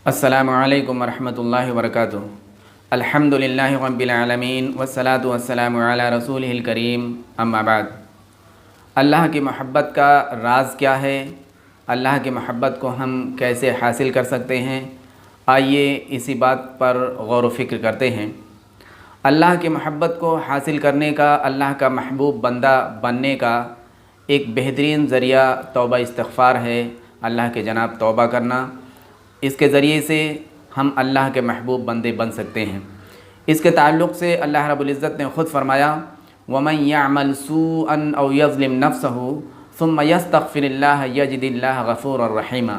السلام علیکم ورحمۃ اللہ وبرکاتہ۔ الحمد للہ رب العالمین والصلاة والسلام علی رسولہ الکریم، اما بعد۔ اللہ کی محبت کا راز کیا ہے؟ اللہ کی محبت کو ہم کیسے حاصل کر سکتے ہیں؟ آئیے اسی بات پر غور و فکر کرتے ہیں۔ اللہ کی محبت کو حاصل کرنے کا، اللہ کا محبوب بندہ بننے کا ایک بہترین ذریعہ توبہ استغفار ہے، اللہ کے جناب توبہ کرنا۔ اس کے ذریعے سے ہم اللہ کے محبوب بندے بن سکتے ہیں۔ اس کے تعلق سے اللہ رب العزت نے خود فرمایا، وَمَن يَعْمَلْ سُوءًا أَوْ يَظْلِمْ نَفْسَهُ ثُمَّ يَسْتَغْفِرِ اللَّهَ يَجِدِ اللَّهَ غَفُورًا رَحِيمًا۔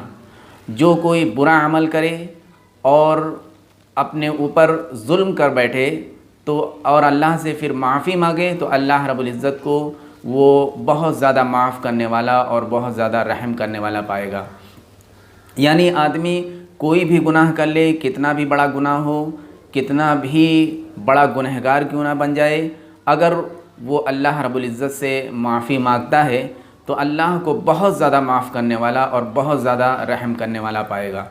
جو کوئی برا عمل کرے اور اپنے اوپر ظلم کر بیٹھے تو اور اللہ سے پھر معافی مانگے تو اللہ رب العزت کو وہ بہت زیادہ معاف کرنے والا اور بہت زیادہ رحم کرنے والا پائے گا۔ یعنی آدمی کوئی بھی گناہ کر لے، کتنا بھی بڑا گناہ ہو، کتنا بھی بڑا گنہگار کیوں نہ بن جائے، اگر وہ اللہ رب العزت سے معافی مانگتا ہے تو اللہ کو بہت زیادہ معاف کرنے والا اور بہت زیادہ رحم کرنے والا پائے گا۔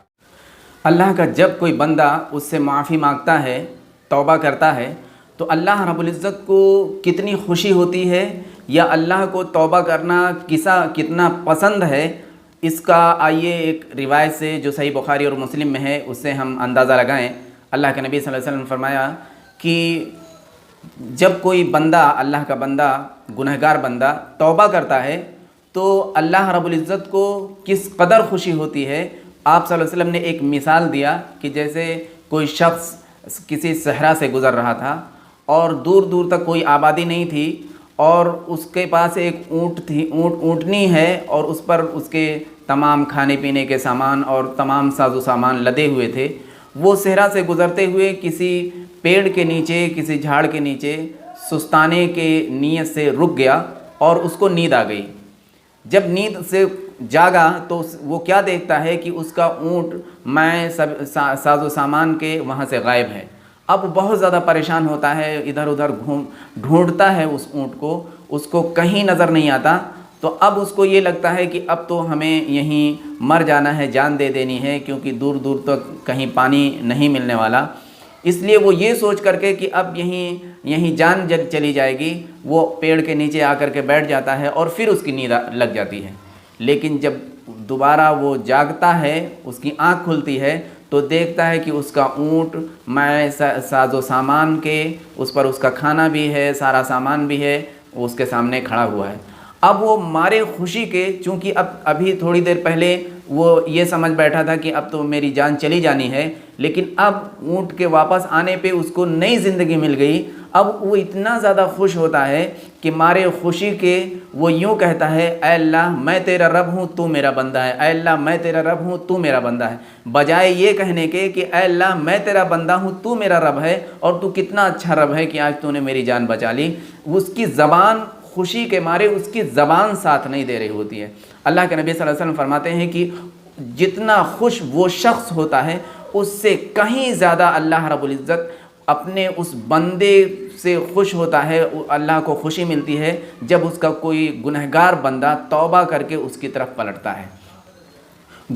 اللہ کا جب کوئی بندہ اس سے معافی مانگتا ہے، توبہ کرتا ہے، تو اللہ رب العزت کو کتنی خوشی ہوتی ہے، یا اللہ کو توبہ کرنا کتنا پسند ہے، اس کا آئیے ایک روایت سے جو صحیح بخاری اور مسلم میں ہے اس سے ہم اندازہ لگائیں۔ اللہ کے نبی صلی اللہ علیہ وسلم نے فرمایا کہ جب کوئی بندہ، اللہ کا بندہ، گنہگار بندہ توبہ کرتا ہے تو اللہ رب العزت کو کس قدر خوشی ہوتی ہے۔ آپ صلی اللہ علیہ وسلم نے ایک مثال دیا کہ جیسے کوئی شخص کسی صحرا سے گزر رہا تھا اور دور دور تک کوئی آبادی نہیں تھی، اور اس کے پاس ایک اونٹنی ہے اور اس پر اس کے تمام کھانے پینے کے سامان اور تمام ساز و سامان لدے ہوئے تھے۔ وہ صحرا سے گزرتے ہوئے کسی پیڑ کے نیچے، کسی جھاڑ کے نیچے سستانے کے نیت سے رک گیا اور اس کو نیند آ گئی۔ جب نیند سے جاگا تو وہ کیا دیکھتا ہے کہ اس کا اونٹ ساز و سامان کے وہاں سے غائب ہے۔ اب بہت زیادہ پریشان ہوتا ہے، ادھر ادھر ڈھونڈتا ہے اس اونٹ کو، اس کو کہیں نظر نہیں آتا۔ تو اب اس کو یہ لگتا ہے کہ اب تو ہمیں یہیں مر جانا ہے، جان دے دینی ہے، کیونکہ دور دور تک کہیں پانی نہیں ملنے والا۔ اس لیے وہ یہ سوچ کر کے کہ اب یہیں جان چلی جائے گی، وہ پیڑ کے نیچے آ کر کے بیٹھ جاتا ہے اور پھر اس کی نیند لگ جاتی ہے۔ لیکن جب دوبارہ وہ جاگتا ہے، اس کی آنکھ کھلتی ہے تو دیکھتا ہے کہ اس کا اونٹ ساز و سامان کے، اس پر اس کا کھانا بھی ہے، سارا سامان بھی ہے، وہ اس کے سامنے کھڑا ہوا ہے۔ اب وہ مارے خوشی کے، چونکہ ابھی تھوڑی دیر پہلے وہ یہ سمجھ بیٹھا تھا کہ اب تو میری جان چلی جانی ہے، لیکن اب اونٹ کے واپس آنے پہ اس کو نئی زندگی مل گئی۔ اب وہ اتنا زیادہ خوش ہوتا ہے کہ مارے خوشی کے وہ یوں کہتا ہے، اے اللہ میں تیرا رب ہوں، تو میرا بندہ ہے، اے اللہ میں تیرا رب ہوں، تو میرا بندہ ہے، بجائے یہ کہنے کے کہ اے اللہ میں تیرا بندہ ہوں، تو میرا رب ہے، اور تو کتنا اچھا رب ہے کہ آج تو نے میری جان بچا لی۔ اس کی زبان خوشی کے مارے اس کی زبان ساتھ نہیں دے رہی ہوتی ہے۔ اللہ کے نبی صلی اللہ علیہ وسلم فرماتے ہیں کہ جتنا خوش وہ شخص ہوتا ہے اس سے کہیں زیادہ اللہ رب العزت اپنے اس بندے سے خوش ہوتا ہے، اللہ کو خوشی ملتی ہے جب اس کا کوئی گنہگار بندہ توبہ کر کے اس کی طرف پلٹتا ہے۔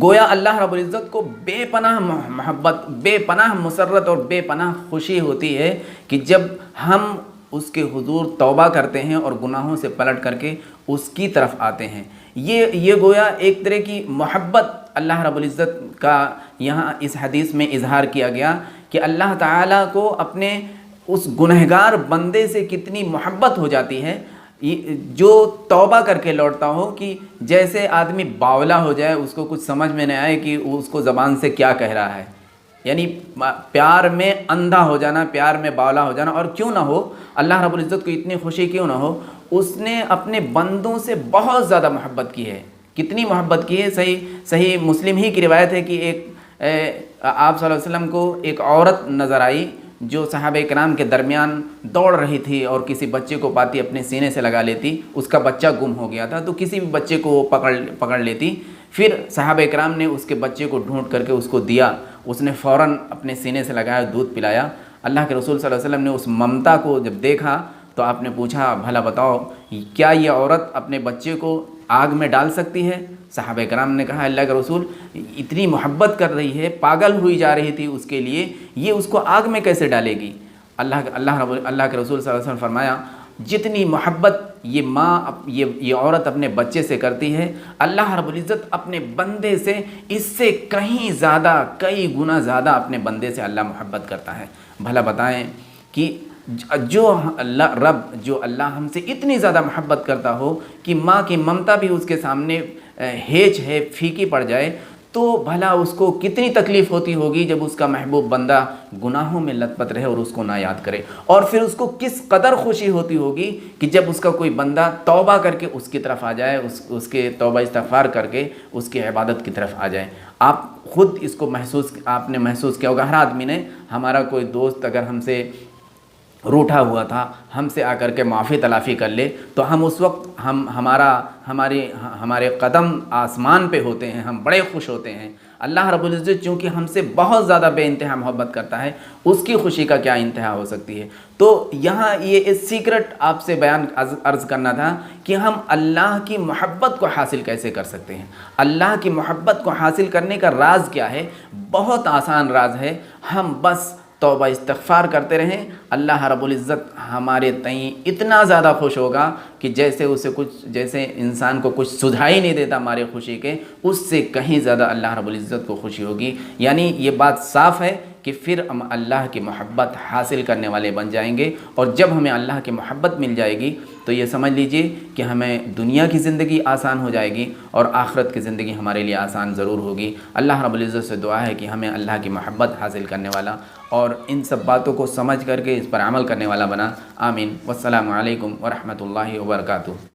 گویا اللہ رب العزت کو بے پناہ محبت، بے پناہ مسرت اور بے پناہ خوشی ہوتی ہے کہ جب ہم اس کے حضور توبہ کرتے ہیں اور گناہوں سے پلٹ کر کے اس کی طرف آتے ہیں۔ یہ گویا ایک طرح کی محبت اللہ رب العزت کا یہاں اس حدیث میں اظہار کیا گیا کہ اللہ تعالیٰ کو اپنے اس گنہگار بندے سے کتنی محبت ہو جاتی ہے جو توبہ کر کے لوٹتا ہو، کہ جیسے آدمی باولا ہو جائے، اس کو کچھ سمجھ میں نہیں آئے کہ اس کو زبان سے کیا کہہ رہا ہے، یعنی پیار میں اندھا ہو جانا، پیار میں باولا ہو جانا۔ اور کیوں نہ ہو، اللہ رب العزت کو اتنی خوشی کیوں نہ ہو، اس نے اپنے بندوں سے بہت زیادہ محبت کی ہے۔ کتنی محبت کی ہے، صحیح مسلم ہی کی روایت ہے کہ آپ صلی اللہ علیہ وسلم کو ایک عورت نظر آئی جو صحابہ کرام کے درمیان دوڑ رہی تھی اور کسی بچے کو پاتی اپنے سینے سے لگا لیتی۔ اس کا بچہ گم ہو گیا تھا تو کسی بھی بچے کو وہ پکڑ لیتی، پھر صحابہ کرام نے اس کے بچے کو ڈھونڈ کر کے اس کو دیا، اس نے فوراً اپنے سینے سے لگایا، دودھ پلایا۔ اللہ کے رسول صلی اللہ علیہ وسلم نے اس ممتا کو جب دیکھا تو آپ نے پوچھا، بھلا بتاؤ کیا یہ عورت اپنے بچے کو آگ میں ڈال سکتی ہے؟ صحابہ کرام نے کہا اللہ کے رسول اتنی محبت کر رہی ہے، پاگل ہوئی جا رہی تھی اس کے لیے، یہ اس کو آگ میں کیسے ڈالے گی؟ اللہ کے رسول صلی اللہ علیہ وسلم فرمایا جتنی محبت یہ ماں یہ عورت اپنے بچے سے کرتی ہے، اللہ رب العزت اپنے بندے سے اس سے کہیں زیادہ، کئی گنا زیادہ اپنے بندے سے اللہ محبت کرتا ہے۔ بھلا بتائیں کہ جو اللہ ہم سے اتنی زیادہ محبت کرتا ہو کہ ماں کی ممتا بھی اس کے سامنے ہیچ ہے، پھیکی پڑ جائے، تو بھلا اس کو کتنی تکلیف ہوتی ہوگی جب اس کا محبوب بندہ گناہوں میں لت پت رہے اور اس کو نہ یاد کرے، اور پھر اس کو کس قدر خوشی ہوتی ہوگی کہ جب اس کا کوئی بندہ توبہ کر کے اس کی طرف آ جائے، اس کے توبہ استغفار کر کے اس کی عبادت کی طرف آ جائے۔ آپ خود اس کو آپ نے محسوس کیا ہوگا، ہر آدمی نے، ہمارا کوئی دوست اگر ہم سے روٹھا ہوا تھا، ہم سے آ کر کے معافی تلافی کر لے تو ہم اس وقت ہمارے قدم آسمان پہ ہوتے ہیں، ہم بڑے خوش ہوتے ہیں۔ اللہ رب العزت چونکہ ہم سے بہت زیادہ بے انتہا محبت کرتا ہے، اس کی خوشی کا کیا انتہا ہو سکتی ہے۔ تو یہاں یہ سیکرٹ آپ سے بیان عرض کرنا تھا کہ ہم اللہ کی محبت کو حاصل کیسے کر سکتے ہیں۔ اللہ کی محبت کو حاصل کرنے کا راز کیا ہے؟ بہت آسان راز ہے، ہم بس توبہ استغفار کرتے رہیں، اللہ رب العزت ہمارے تئیں اتنا زیادہ خوش ہوگا کہ جیسے انسان کو کچھ سجھائی نہیں دیتا ہمارے خوشی کے، اس سے کہیں زیادہ اللہ رب العزت کو خوشی ہوگی۔ یعنی یہ بات صاف ہے کہ پھر ہم اللہ کی محبت حاصل کرنے والے بن جائیں گے، اور جب ہمیں اللہ کی محبت مل جائے گی تو یہ سمجھ لیجئے کہ ہمیں دنیا کی زندگی آسان ہو جائے گی اور آخرت کی زندگی ہمارے لیے آسان ضرور ہوگی۔ اللہ رب العزت سے دعا ہے کہ ہمیں اللہ کی محبت حاصل کرنے والا اور ان سب باتوں کو سمجھ کر کے اس پر عمل کرنے والا بنا۔ آمین۔ والسلام علیکم ورحمۃ اللہ وبرکاتہ۔